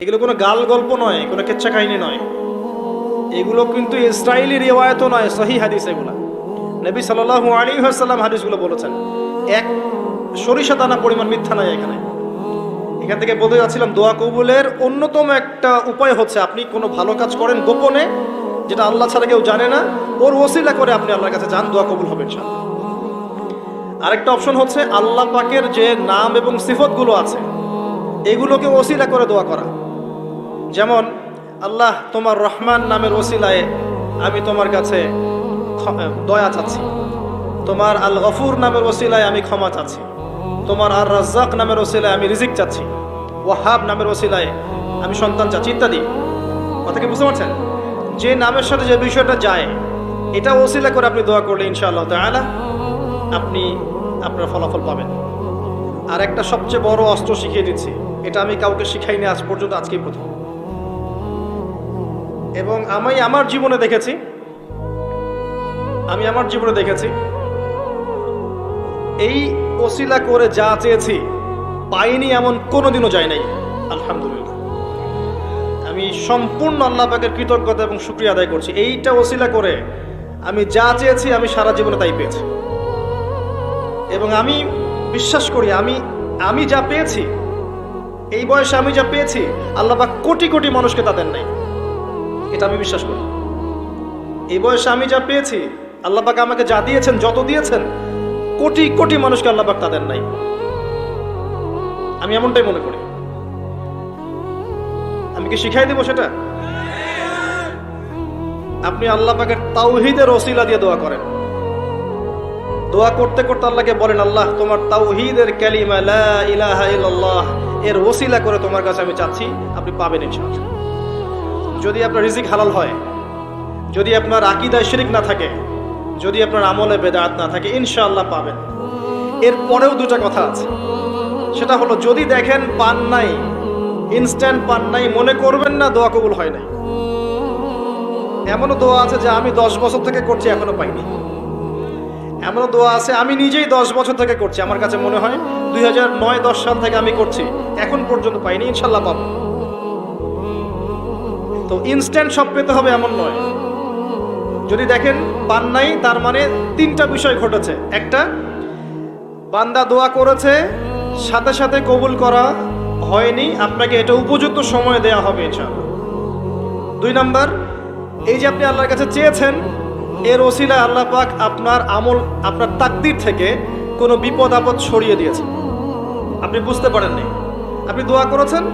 এগুলো কোনো গাল গল্প নয়, কোনো কেচ্ছা কাহিনী নয়, এগুলো কিন্তু ইসরায়েলি রিওয়ায়াতও নয়, সহিহ হাদিস। এগুলা নবী সাল্লাল্লাহু আলাইহি ওয়াসাল্লাম হাদিসগুলো বলেছেন। এক সরিষা দানা পরিমাণ মিথ্যা নাই এখানে। এখান থেকে বলতে যাচ্ছিলাম, দোয়া কবুলের অন্যতম একটা উপায় হচ্ছে আপনি কোনো ভালো কাজ করেন গোপনে, যেটা আল্লাহ ছাড়া কেউ জানে না, ওর ওসিলা করে আপনি আল্লাহর কাছে যান, দোয়া কবুল হবে ইনশাআল্লাহ। আরেকটা অপশন হচ্ছে আল্লাহ পাকের যে নাম এবং সিফতগুলো আছে এগুলোকে ওসিলা করে দোয়া করা। যেমন আল্লাহ তোমার রহমান নামের ওসিলায় আমি তোমার কাছে দয়া চাচ্ছি, তোমার আল গফুর নামের ওসিলায় আমি ক্ষমা চাচ্ছি, তোমার আর রাজ্জাক নামের ওসিলায় আমি রিজিক চাচ্ছি, ওয়াহাব নামের ওসিলায় আমি সন্তান চাচ্ছি, ইত্যাদি। কথা কি বুঝতে পারছেন? যে নামের সাথে যে বিষয়টা যায় এটা ওসিলা করে আপনি দোয়া করলে ইনশাআল্লাহ তাআলা আপনি আপনার ফলাফল পাবেন। আর একটা সবচেয়ে বড় অস্ত্র শিখিয়ে দিচ্ছি, এটা আমি কাউকে শিখাইনি আজ পর্যন্ত, আজকেই প্রথম। এবং আমি আমার জীবনে দেখেছি এই ওসিলা করে যা চেয়েছি পাইনি এমন কোনোদিনও যায় নাই, আলহামদুলিল্লাহ। আমি সম্পূর্ণ আল্লাহ পাকের কৃতজ্ঞতা এবং শুকরিয়া আদায় করছি। এইটা ওসিলা করে আমি যা চেয়েছি আমি সারা জীবনে তাই পেয়েছি। এবং আমি বিশ্বাস করি আমি যা পেয়েছি, এই বয়সে আমি যা পেয়েছি আল্লাহ পাক কোটি কোটি মানুষকে তা দেন নাই, এটা আমি বিশ্বাস করি। এই বয়সে আমি যা পেয়েছি আল্লাহ পাক আমাকে যা দিয়েছেন, যত দিয়েছেন, কোটি কোটি মানুষকে আল্লাহ পাক তা দেন নাই, আমি এমনটাই মনে করি। আমি কি শিখাই দেব সেটা? আপনি আল্লাহ পাকের তাওহীদের ওসিলা দিয়ে দোয়া করেন। দোয়া করতে করতে আল্লাহকে বলেন, আল্লাহ তোমার তাওহীদের কালিমা লা ইলাহা ইল্লাল্লাহ এর ওসিলা করে তোমার কাছে আমি চাচ্ছি, আপনি পাবেন ইনশাআল্লাহ। যদি আপনার রিজিক হালাল হয়, যদি আপনার আকীদায় শিরক না থাকে, যদি আপনার আমলে বেদাত না থাকে, ইনশাআল্লাহ পাবেন। এর পরেও দুটো কথা আছে, সেটা হলো যদি দেখেন পান নাই, ইনস্ট্যান্ট পান নাই, মনে করবেন না দোয়া কবুল হয় নাই। এমনও দোয়া আছে যে আমি 10 বছর থেকে করছি এখনো পাইনি। এমনও দোয়া আছে আমি নিজেই 10 বছর থেকে করছি, আমার কাছে মনে হয় 2009-10 সাল থেকে আমি করছি, এখন পর্যন্ত পাইনি, ইনশাআল্লাহ পাবো। তো ইনস্ট্যান্ট সব পেতে হবে এমন নয়। যদি দেখেন পান নাই, তার মানে 3টা বিষয় ঘটেছে। একটা, বান্দা দোয়া করেছে, সাথে সাথে কবুল করা হয়নি, আপনাকে এটা উপযুক্ত সময় দেয়া হবে ইনশাআল্লাহ। 2 নাম্বার, এই যে আপনি আল্লাহর কাছে চেয়েছেন, এর ওসিলা আল্লাহ পাক আপনার আমল, আপনার তাকদীর থেকে কোনো বিপদ আপদ সরিয়ে দিয়েছেন, আপনি বুঝতে পারেননি। আপনি দোয়া করেছেন,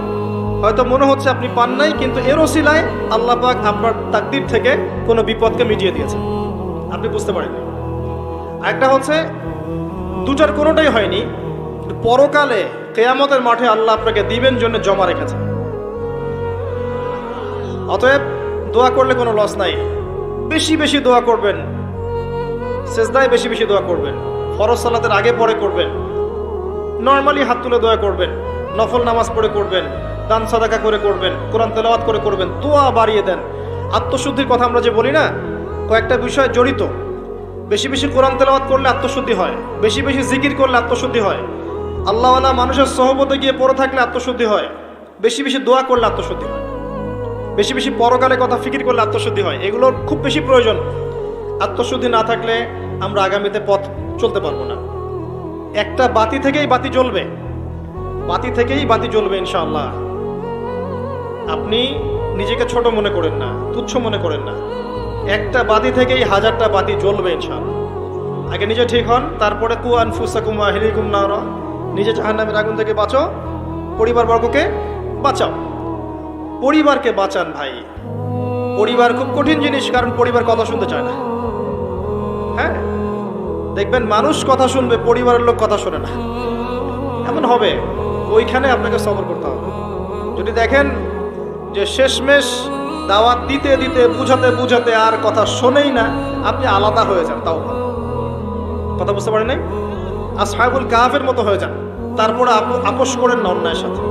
হয়তো মনে হচ্ছে আপনি পান নাই, কিন্তু এর ওসিলায় আল্লাহ পাক আপনার তাকদীর থেকে কোনো বিপদকে মিটিয়ে দিয়েছেন, আপনি বুঝতে পারেননি। আরেকটা হচ্ছে দুটার কোনোটাই হয়নি, পরকালে কিয়ামতের মাঠে আল্লাহ আপনাকে দিবেন জন্য জমা রেখেছেন। অতএব দোয়া করলে কোনো লস নাই। বেশি বেশি দোয়া করবেন, সেজদায় বেশি বেশি দোয়া করবেন, ফরজ সালাতের আগে পরে করবেন, নরমালি হাত তুলে দোয়া করবেন, নফল নামাজ পড়ে করবেন, দান সাদাকা করে করবেন, কোরআন তেলাওয়াত করে করবেন, দোয়া বাড়িয়ে দেন। আত্মশুদ্ধির কথা আমরা যে বলি না, কয়েকটা বিষয় জড়িত। বেশি বেশি কোরআন তেলাওয়াত করলে আত্মশুদ্ধি হয়, বেশি বেশি জিকির করলে আত্মশুদ্ধি হয়, আল্লাহওয়ালা মানুষের সহবতে গিয়ে পড়ে থাকলে আত্মশুদ্ধি হয়, বেশি বেশি দোয়া করলে আত্মশুদ্ধি হয়, বেশি বেশি পরকালের কথা ফিকির করলে আত্মশুদ্ধি হয়। এগুলোর খুব বেশি প্রয়োজন। আত্মশুদ্ধি না থাকলে আমরা আগামীতে পথ চলতে পারবো না। একটা বাতি থেকেই বাতি জ্বলবে ইনশাআল্লাহ। আপনি নিজেকে ছোট মনে করেন না, তুচ্ছ মনে করেন না। একটা বাতি থেকেই 1000টা বাতি জ্বলবে ইনশাআল্লাহ। আগে নিজে ঠিক হন, তারপরে কু আনফুসাকুম ওয়া আহলিকুম নারা, নিজে জাহান্নামের আগুন থেকে বাঁচো, পরিবারবর্গকে বাঁচাও। পরিবারকে বাঁচান ভাই। পরিবার খুব কঠিন জিনিস, কারণ পরিবার কথা শুনতে চায় না। হ্যাঁ, দেখবেন মানুষ কথা শুনবে, পরিবারের লোক কথা শোনে না, এমন হবে। ওইখানে আপনাকে সবর করতে হবে। যদি দেখেন যে শেষমেশ দাওয়াত দিতে দিতে বুঝাতে আর কথা শোনেই না, আপনি আলাদা হয়ে যান, তাও কথা বুঝতে পারেন নাই, আসহাবুল কাহাফের মতো হয়ে যান, তারপরে আপোষ করেন না অন্যায়ের সাথে।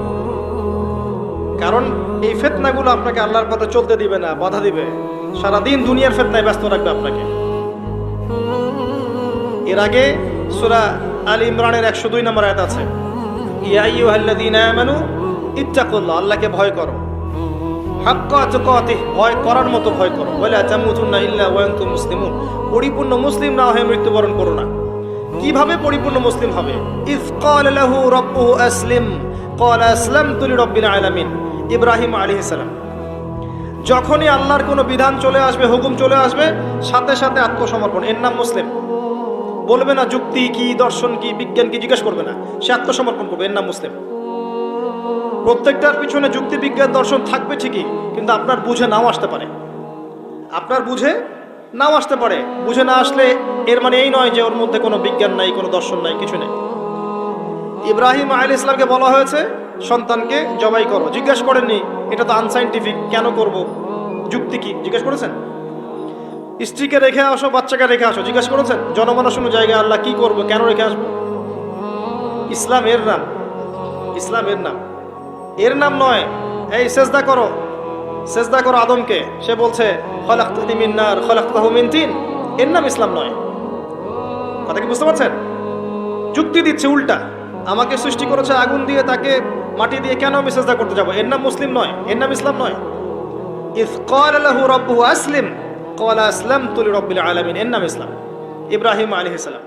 কারণ এই ফিতনাগুলো আপনাকে আল্লাহর পথে চলতে দিবে না, বাধা দিবে, সারাদিন দুনিয়ার ফিতনায় ব্যস্ত রাখবে আপনাকে। এর আগে সূরা আল ইমরানের 102 নম্বর আয়াত আছে, ইয়া আইয়ুহাল্লাযীনা আমানু ইত্তাকুল্লাহ, আল্লাহকে ভয় করো, হাক্কা তুকাতিহ, ভয় করার মতো ভয় করো, ওয়ালা তামুতুন্না ইল্লা ওয়া আনতুম মুসলিমুন, পরিপূর্ণ মুসলিম না হয়ে মৃত্যুবরণ করো না। কিভাবে পরিপূর্ণ মুসলিম হবে? ইয ক্বালা লাহু রাব্বুহু আসলিম ক্বালা আসলামতু লিরাব্বিল আলামিন, ইব্রাহিম আলাইহিস সালাম যখনই আল্লাহর কোনো বিধান চলে আসবে, হুকুম চলে আসবে, সাথে সাথে আত্মসমর্পণ, এর নাম মুসলিম। বলবে না যুক্তি কি, দর্শন কি, বিজ্ঞান কি, জিজ্ঞেস করবে না, সে আত্মসমর্পণ করবে, এর নাম মুসলিম। প্রত্যেকটার পিছনে যুক্তি, বিজ্ঞান, দর্শন থাকবে ঠিকই, কিন্তু আপনার বুঝে নাও আসতে পারে, আপনার বুঝে নাও আসতে পারে। বুঝে না আসলে এর মানে এই নয় যে ওর মধ্যে কোনো বিজ্ঞান নাই, কোনো দর্শন নাই, কিছু নেই। ইব্রাহিম আলাইহিস সালামকে বলা হয়েছে সন্তানকে জবাই করো, জিজ্ঞেস করেননি এটা তো আনসাইন্টিফিক, কেন করব, যুক্তি কি, জিজ্ঞেস করেছেন? স্ত্রীকে রেখে আসো, বাচ্চাকে রেখে আসো, জিজ্ঞেস করেছেন? জনমানসূন্য জায়গায় আল্লাহ কি করব, কেন রেখে আসবো? ইসলাম এর নাম, ইসলাম এর নাম, এর নাম নয় এই সেজদা করো, সেজদা করো আদমকে, সে বলছে খলাকতানি মিন নার খলাকতাহু মিন তিন, এর নাম ইসলাম নয়। কথা কি বুঝতে পারছেন? যুক্তি দিচ্ছে উল্টা, আমাকে সৃষ্টি করেছে আগুন দিয়ে, তাকে মাটি দিয়ে, কেন আমি সেজদা করতে যাবো? এর নাম মুসলিম নয়, এর নাম ইসলাম নয়। ইয ক্বালা লাহু রাব্বুহু আসলিম ক্বালা আসলামতু লিরাব্বিল আলামিন, এর নাম ইসলাম। ইব্রাহিম আলাইহিস সালাম